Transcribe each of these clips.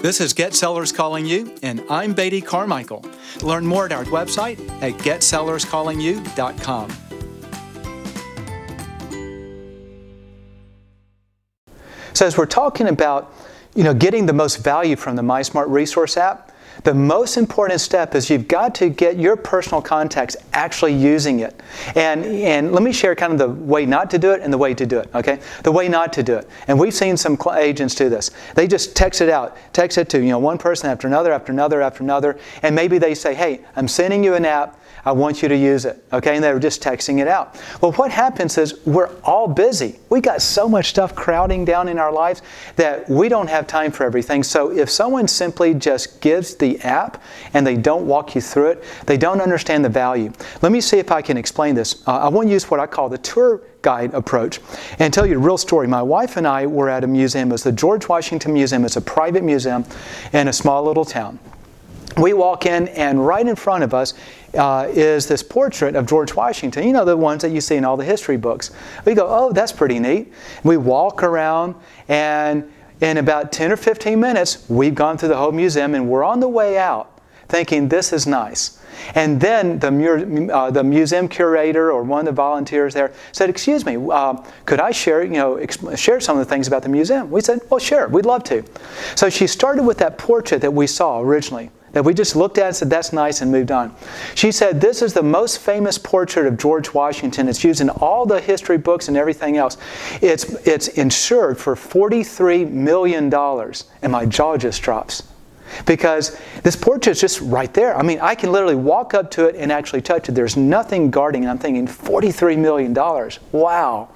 This is Get Sellers Calling You, and I'm Beatty Carmichael. Learn more at our website at getsellerscallingyou.com. So as we're talking about, getting the most value from the MySmart Resource app, the most important step is you've got to get your personal contacts actually using it. And let me share kind of the way not to do it and the way to do it, okay? The way not to do it. And we've seen some agents do this. They just text it to one person after another, after another, after another, and maybe they say, hey, I'm sending you an app, I want you to use it, okay? And they're just texting it out. Well, what happens is we're all busy. We got so much stuff crowding down in our lives that we don't have time for everything. So if someone simply just gives the app and they don't walk you through it, they don't understand the value. Let me see if I can explain this. I want to use what I call the tour guide approach and tell you a real story. My wife and I were at a museum. It was the George Washington Museum. It's a private museum in a small little town. We walk in, and right in front of us is this portrait of George Washington. The ones that you see in all the history books. We go, oh, that's pretty neat. We walk around, and in about 10 or 15 minutes, we've gone through the whole museum, and we're on the way out thinking, this is nice. And then the museum curator or one of the volunteers there said, excuse me, could I share some of the things about the museum? We said, well, sure, we'd love to. So she started with that portrait that we saw originally, that we just looked at and said, that's nice, and moved on. She said, this is the most famous portrait of George Washington. It's used in all the history books and everything else. It's insured for $43 million. And my jaw just drops. Because this portrait is just right there. I mean, I can literally walk up to it and actually touch it. There's nothing guarding. And I'm thinking, $43 million. Wow.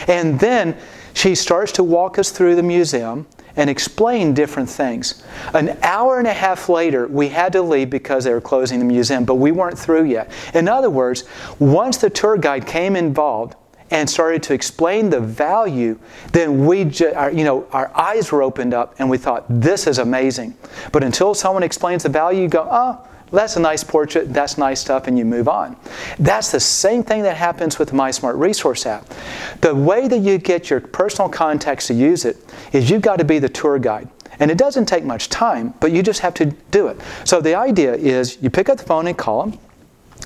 And then she starts to walk us through the museum and explain different things. An hour and a half later, we had to leave because they were closing the museum, but we weren't through yet. In other words, once the tour guide came involved and started to explain the value, then our eyes were opened up and we thought, this is amazing. But until someone explains the value, you go, oh, that's a nice portrait, that's nice stuff, and you move on. That's the same thing that happens with the MySmart Resource app. The way that you get your personal contacts to use it is you've got to be the tour guide. And it doesn't take much time, but you just have to do it. So the idea is you pick up the phone and call them.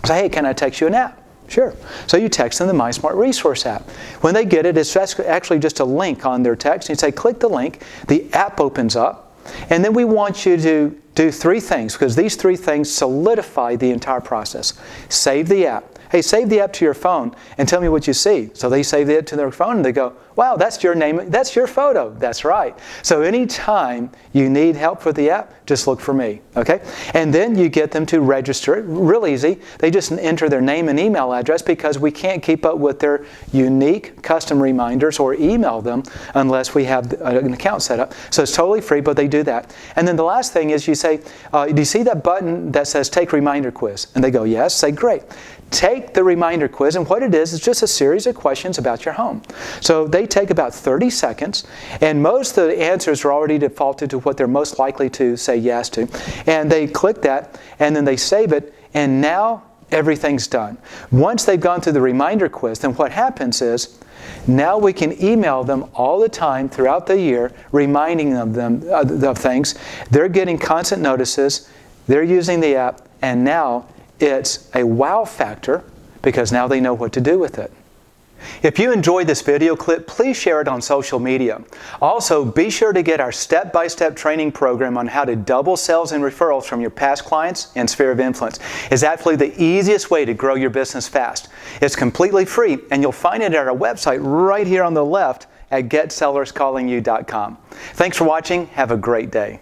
Say, hey, can I text you an app? Sure. So you text them the MySmart Resource app. When they get it, it's actually just a link on their text. You say, click the link. The app opens up. And then we want you to do three things, because these three things solidify the entire process. Save the app. Hey, save the app to your phone and tell me what you see. So they save it to their phone and they go, wow, that's your name, that's your photo. That's right. So anytime you need help with the app, just look for me, okay? And then you get them to register it. Real easy. They just enter their name and email address because we can't keep up with their unique custom reminders or email them unless we have an account set up. So it's totally free, but they do that. And then the last thing is you say, do you see that button that says Take Reminder Quiz? And they go, yes. Say, great. Take the reminder quiz, and what it is just a series of questions about your home. So they take about 30 seconds, and most of the answers are already defaulted to what they're most likely to say yes to. And they click that, and then they save it, and now everything's done. Once they've gone through the reminder quiz, then what happens is now we can email them all the time throughout the year, reminding them of things. They're getting constant notices. They're using the app, and now it's a wow factor because now they know what to do with it. If you enjoyed this video clip, please share it on social media. Also, be sure to get our step-by-step training program on how to double sales and referrals from your past clients and sphere of influence. It's actually the easiest way to grow your business fast. It's completely free, and you'll find it at our website right here on the left at getsellerscallingyou.com. Thanks for watching. Have a great day.